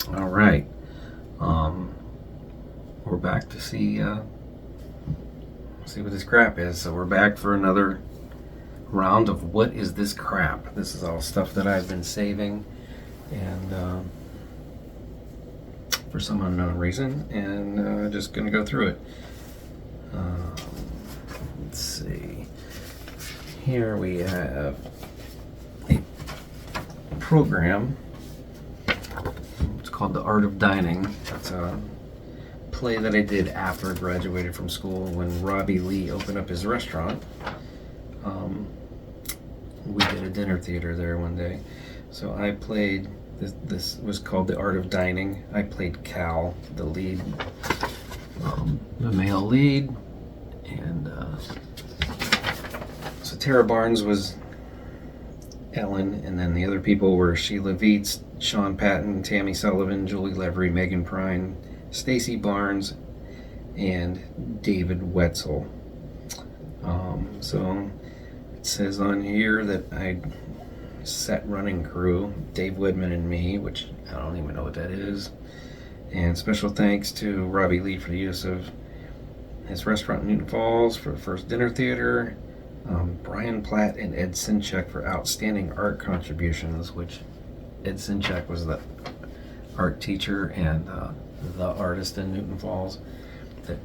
All right, we're back to see what this crap is. So we're back for another round of what is this crap. This is all stuff that I've been saving, and for some unknown reason, and just gonna go through it. Let's see. Here we have a program. It's called The Art of Dining. It's a play that I did after I graduated from school when Robbie Lee opened up his restaurant. We did a dinner theater there one day. So I played, this was called The Art of Dining. I played Cal, the lead, the male lead. And so Tara Barnes was Ellen, and then the other people were Sheila Veets, Sean Patton, Tammy Sullivan, Julie Levery, Megan Prine, Stacy Barnes, and David Wetzel. So it says on here that I set running crew, Dave Woodman and me, which I don't even know what that is. And special thanks to Robbie Lee for the use of his restaurant in Newton Falls for the first dinner theater. Brian Platt and Ed Sinchek for outstanding art contributions, which Ed Sinchek was the art teacher and the artist in Newton Falls that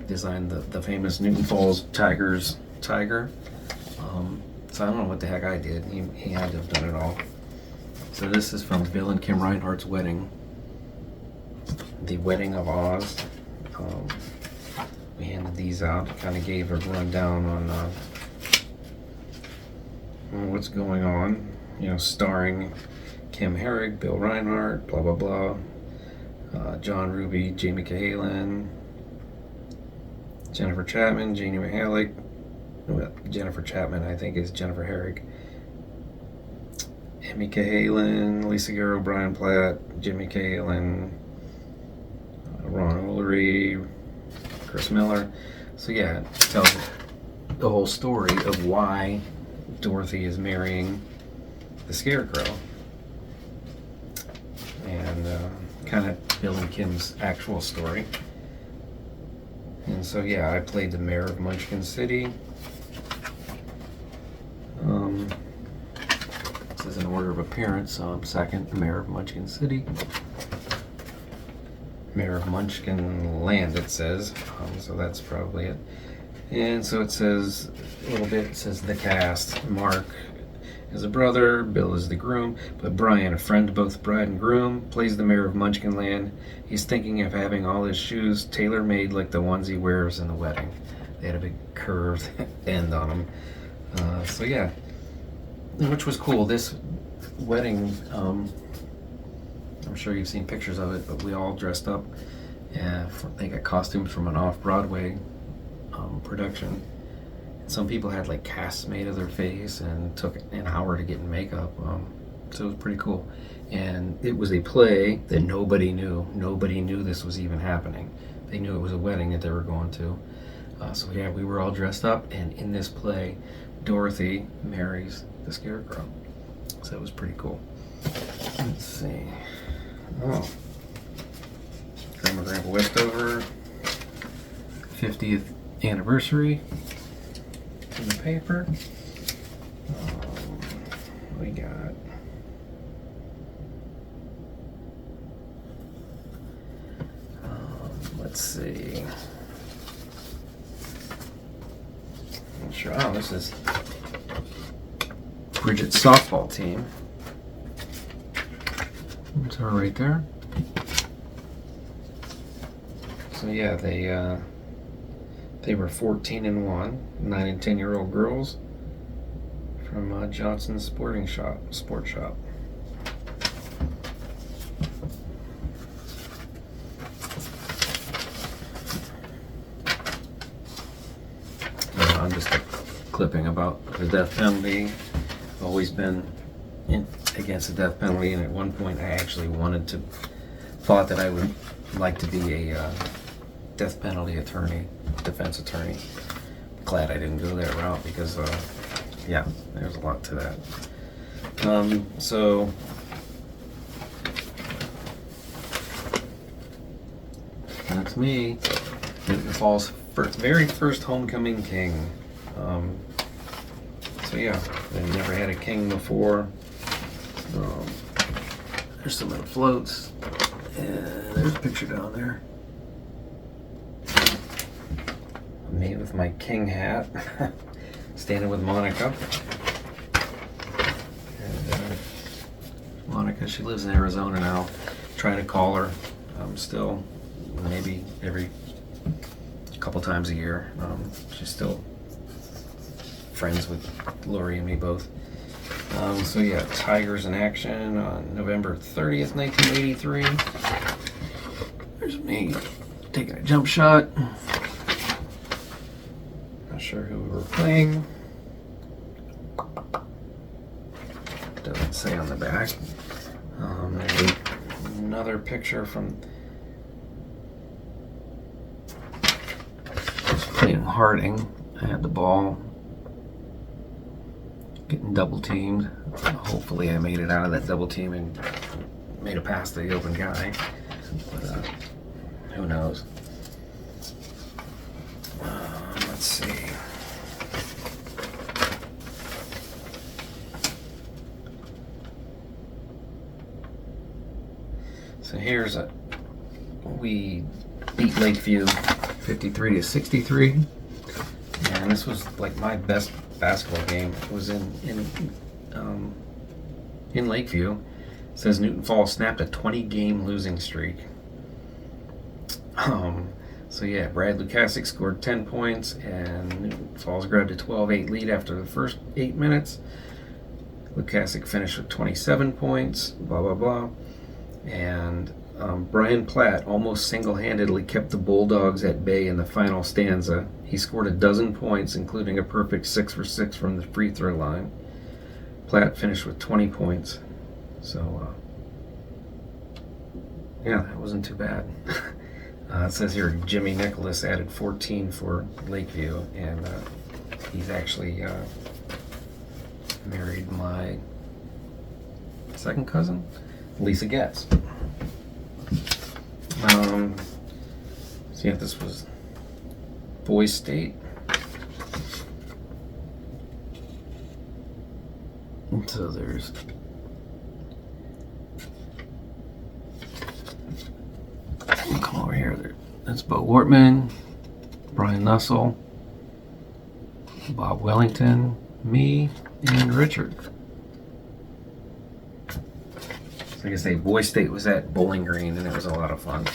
designed the famous Newton Falls Tigers tiger. So I don't know what the heck I did. He had to have done it all. So this is from Bill and Kim Reinhardt's wedding, The Wedding of Oz. We handed these out, kind of gave a rundown on what's going on, starring Kim Herrick, Bill Reinhardt, blah blah blah, John Ruby, Jamie Cahalan, Jennifer Chapman, Jeannie Mahalik. Jennifer Chapman, I think, is Jennifer Herrick. Emmy Cahalan, Lisa Garrow, Brian Platt, Jimmy Cahalan, Ron O'Leary, Chris Miller. So yeah, it tells the whole story of why Dorothy is marrying the Scarecrow, and kind of Bill and Kim's actual story. And so yeah, I played the mayor of Munchkin City. This is in order of appearance, so I'm second, mayor of Munchkin City. Mayor of Munchkin Land, it says. So that's probably it. And so it says a little bit, it says the cast. Mark is a brother, Bill is the groom, but Brian, a friend to both bride and groom, plays the mayor of Munchkin Land. He's thinking of having all his shoes tailor-made like the ones he wears in the wedding. They had a big curved end on them. So yeah, which was cool. This wedding, I'm sure you've seen pictures of it, but we all dressed up. Yeah, they got costumes from an off-Broadway production. Some people had like casts made of their face and took an hour to get in makeup. So it was pretty cool. And it was a play that nobody knew. Nobody knew this was even happening. They knew it was a wedding that they were going to. So yeah, we were all dressed up, and in this play, Dorothy marries the Scarecrow. So it was pretty cool. Let's see. Oh. Grandma Grandpa Westover 50th anniversary in the paper. We got let's see. I'm sure. Oh, this is Bridget's softball team. It's her right there. So yeah, they were 14-1, 9 and 10-year-old girls from Johnson's Sports Shop. I'm just clipping about the death penalty. I've always been against the death penalty, and at one point I actually thought that I would like to be a death penalty attorney, defense attorney. Glad I didn't go that route because, yeah, there's a lot to that. So That's me. Newton Falls' very first homecoming king. So yeah, they never had a king before. There's some of the floats. And there's a picture down there. Me with my king hat. Standing with Monica. And Monica, she lives in Arizona now. Trying to call her still, maybe every couple times a year. She's still friends with Lori and me both. So yeah, Tigers in action on November 30th, 1983. There's me taking a jump shot. Not sure who we were playing. Doesn't say on the back. Another picture from playing Harding. I had the ball, getting double teamed. Hopefully I made it out of that double team and made a pass to the open guy, but who knows. Let's see. So here's we beat Lakeview 53-63, and this was like my best basketball game. It was in Lakeview. It says Newton Falls snapped a 20-game losing streak. So yeah, Brad Lukasic scored 10 points, and Newton Falls grabbed a 12-8 lead after the first 8 minutes. Lukasic finished with 27 points. Blah blah blah. And Brian Platt almost single-handedly kept the Bulldogs at bay in the final stanza. He scored a dozen points, including a perfect 6 for 6 from the free throw line. Platt finished with 20 points. So, yeah, that wasn't too bad. It says here Jimmy Nicholas added 14 for Lakeview, and he's actually married my second cousin, Lisa Getz. So yeah, this was Boys State. And so there's come over here. That's Bo Wortman, Brian Nussel, Bob Wellington, me, and Richard. Like I say, Boys State was at Bowling Green, and it was a lot of fun.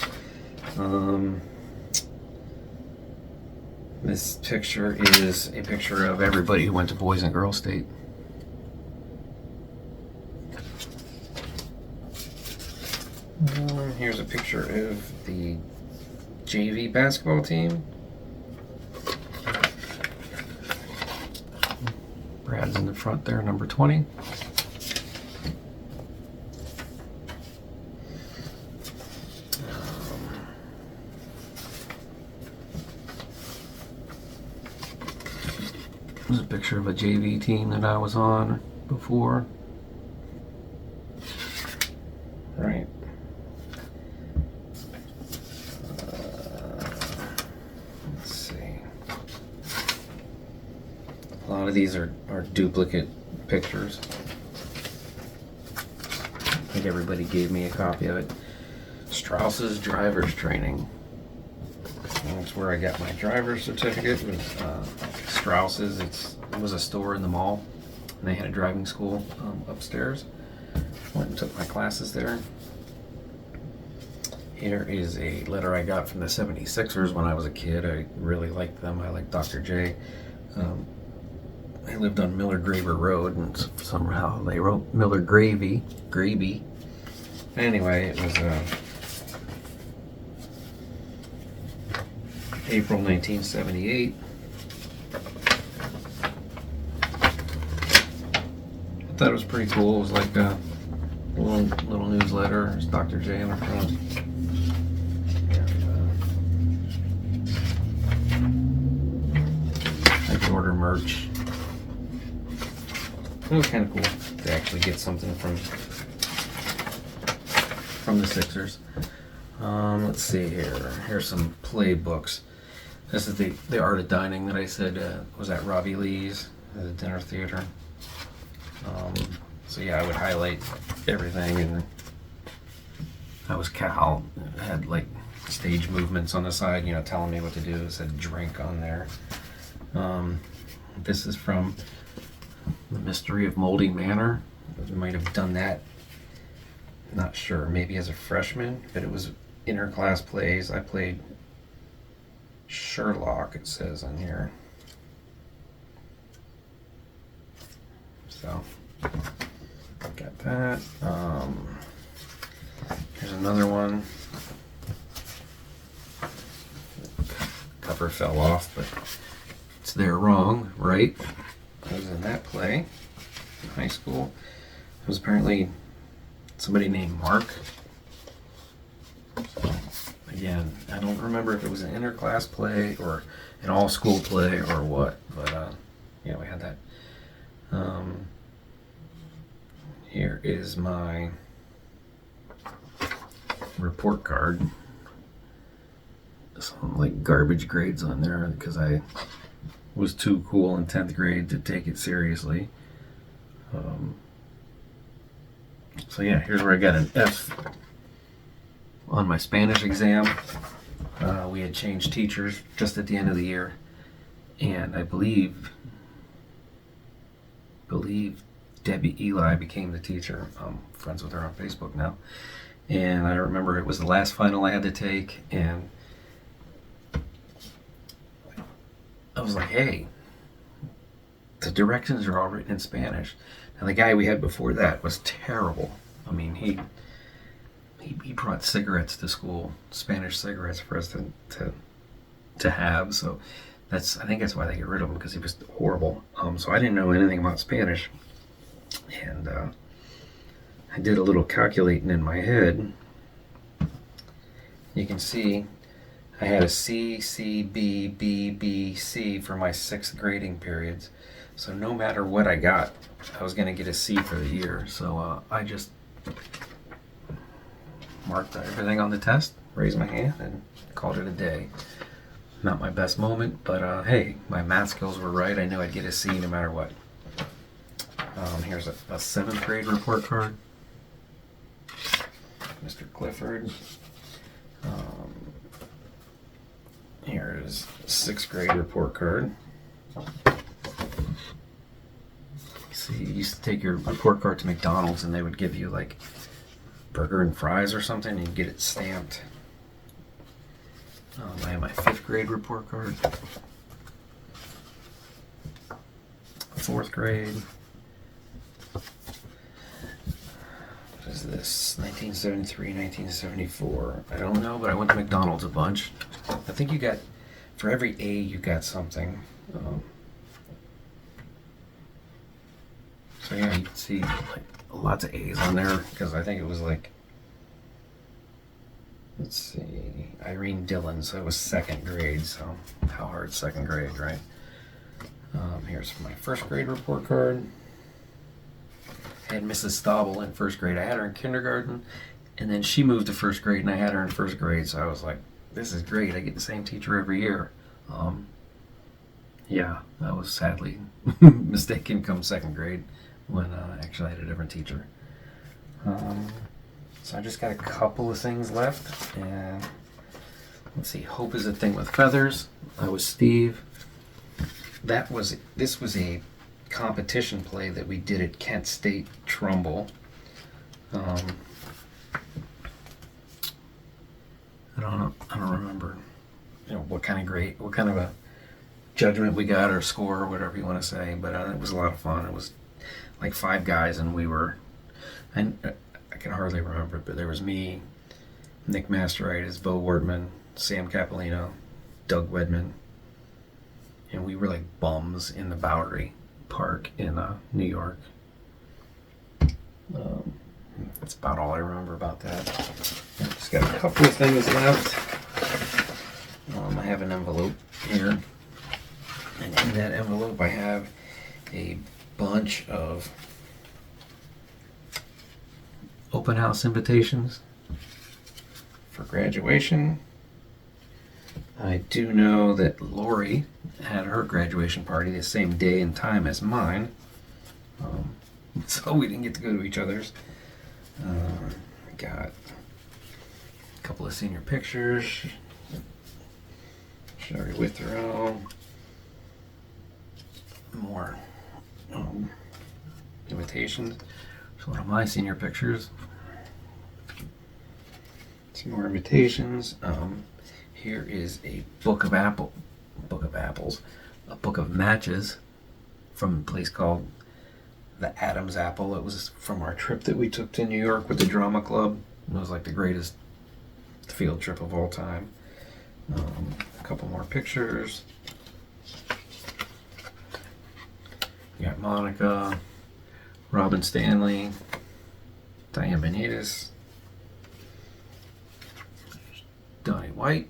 This picture is a picture of everybody who went to Boys and Girls State. Here's a picture of the JV basketball team. Brad's in the front there, number 20. There's a picture of a JV team that I was on before. Right. Let's see. A lot of these are duplicate pictures. I think everybody gave me a copy of it. Strauss's driver's training. That's where I got my driver's certificate. It was Strauss's. It was a store in the mall, and they had a driving school upstairs. Went and took my classes there. Here is a letter I got from the 76ers when I was a kid. I really liked them. I liked Dr. J. I lived on Miller Graver Road, and somehow they wrote Miller Gravy. Anyway, it was April 1978. I thought it was pretty cool. It was like a little newsletter. There's Dr. J on the front. I could order merch. It was kind of cool to actually get something from the Sixers. Let's see here. Here's some playbooks. This is the Art of Dining that I said was at Robbie Lee's, the dinner theater. So yeah, I would highlight everything, and that was Cal. It had like stage movements on the side, telling me what to do. It said drink on there. This is from The Mystery of Moldy Manor. I might have done that, not sure, maybe as a freshman, but it was interclass plays. I played Sherlock, it says on here. So, got that. Here's another one. Cover fell off, but it's there wrong, right? I was in that play in high school. It was apparently somebody named Mark. So, again, I don't remember if it was an interclass play or an all-school play or what, but yeah, we had that. Here is my report card. Some like garbage grades on there because I was too cool in 10th grade to take it seriously. So yeah, here's where I got an F on my Spanish exam. We had changed teachers just at the end of the year, and I believe Debbie Eli became the teacher. I'm friends with her on Facebook now. And I remember it was the last final I had to take, and I was like, hey, the directions are all written in Spanish. Now the guy we had before that was terrible. I mean, he brought cigarettes to school, Spanish cigarettes for us to have. So I think that's why they get rid of him, because he was horrible. So I didn't know anything about Spanish. And I did a little calculating in my head. You can see I had a C, C, B, B, B, C for my 6th grading periods. So no matter what I got, I was going to get a C for the year. So I just marked everything on the test, raised my hand, and called it a day. Not my best moment, but hey, my math skills were right. I knew I'd get a C no matter what. Here's a 7th grade report card. Mr. Clifford. Here's a 6th grade report card. See, you used to take your report card to McDonald's and they would give you like burger and fries or something, and you'd get it stamped. I have my 5th grade report card. 4th grade. What is this? 1973, 1974. I don't know, but I went to McDonald's a bunch. I think you got, for every A, you got something. So yeah, you can see like lots of A's on there, because I think it was like, let's see, Irene Dillon, so it was 2nd grade, so how hard 2nd grade, right? Here's my 1st grade report card. I had Mrs. Staubel in 1st grade. I had her in kindergarten, and then she moved to 1st grade, and I had her in 1st grade, so I was like, this is great. I get the same teacher every year. Yeah, I was sadly mistaken come 2nd grade when actually I had a different teacher. So I just got a couple of things left, and let's see, Hope is a Thing with Feathers. I was Steve. This was a competition play that we did at Kent State Trumbull. I don't remember, what kind of a judgment we got, or score, or whatever you want to say, but it was a lot of fun. It was like 5 guys, and I can hardly remember it, but there was me, Nick Masteritis, Bo Wortman, Sam Capolino, Doug Wedman, and we were like bums in the Bowery Park in New York. That's about all I remember about that. Just got a couple of things left. I have an envelope here, and in that envelope I have a bunch of open house invitations for graduation. I do know that Lori had her graduation party the same day and time as mine, so we didn't get to go to each other's. Got a couple of senior pictures. Sherry Withrow. More invitations. So one of my senior pictures. Some more invitations. Here is a book of apples, a book of matches from a place called the Adam's Apple. It was from our trip that we took to New York with the drama club. It was like the greatest field trip of all time. A couple more pictures. You got Monica, Robin Stanley, Diane Benitez, Donnie White.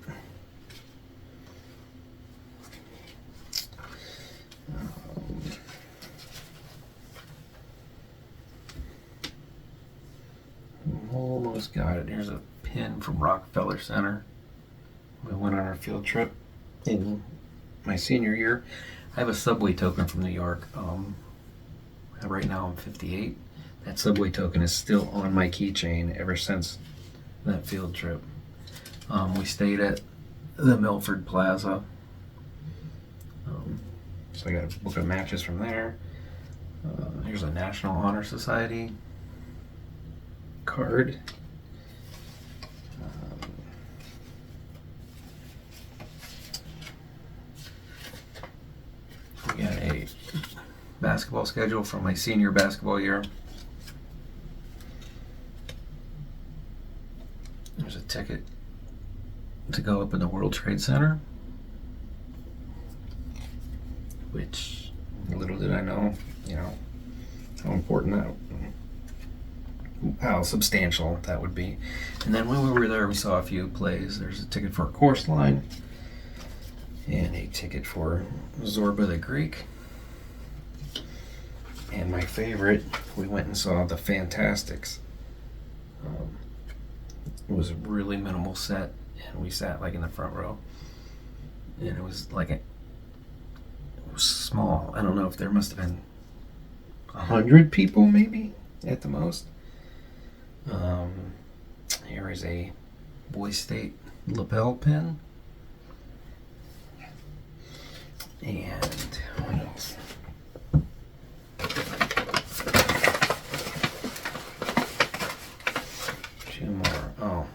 Almost got it. Here's a pin from Rockefeller Center. We went on our field trip in my senior year. I have a subway token from New York. Right now I'm 58. That subway token is still on my keychain ever since that field trip. We stayed at the Milford Plaza. So I got a book of matches from there. Here's a National Honor Society card. We got a basketball schedule from my senior basketball year. There's a ticket to go up in the World Trade Center, which little did I know, how important how substantial that would be. And then when we were there, we saw a few plays. There's a ticket for a Course Line and a ticket for Zorba the Greek. And my favorite, we went and saw The Fantastics. It was a really minimal set, and we sat like in the front row. And it was like it was small. I don't know if there must have been 100 people maybe at the most. Here is a Boy State lapel pin. And what else? Two more. Oh,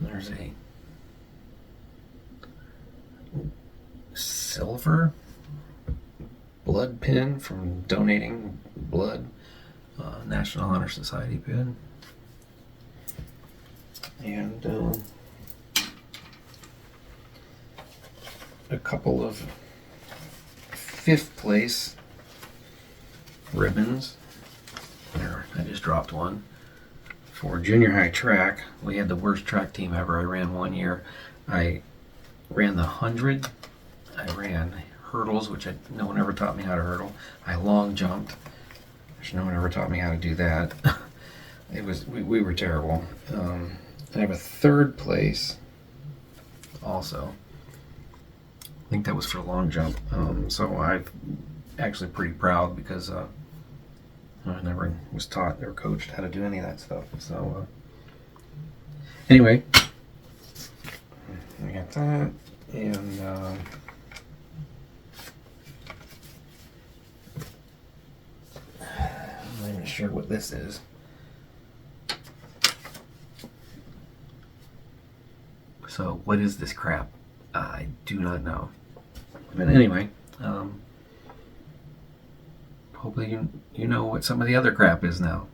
there's a silver blood pin from donating blood. National Honor Society pin. And a couple of 5th place ribbons. There, I just dropped one. For junior high track, we had the worst track team ever. I ran one year. I ran the 100. I ran hurdles, which no one ever taught me how to hurdle. I long jumped, which no one ever taught me how to do that. It was we were terrible. I have a 3rd place also. I think that was for long jump. So I'm actually pretty proud because I never was taught or coached how to do any of that stuff. So anyway, we got that, and I'm not even sure what this is. So what is this crap? I do not know. But anyway, hopefully you know what some of the other crap is now.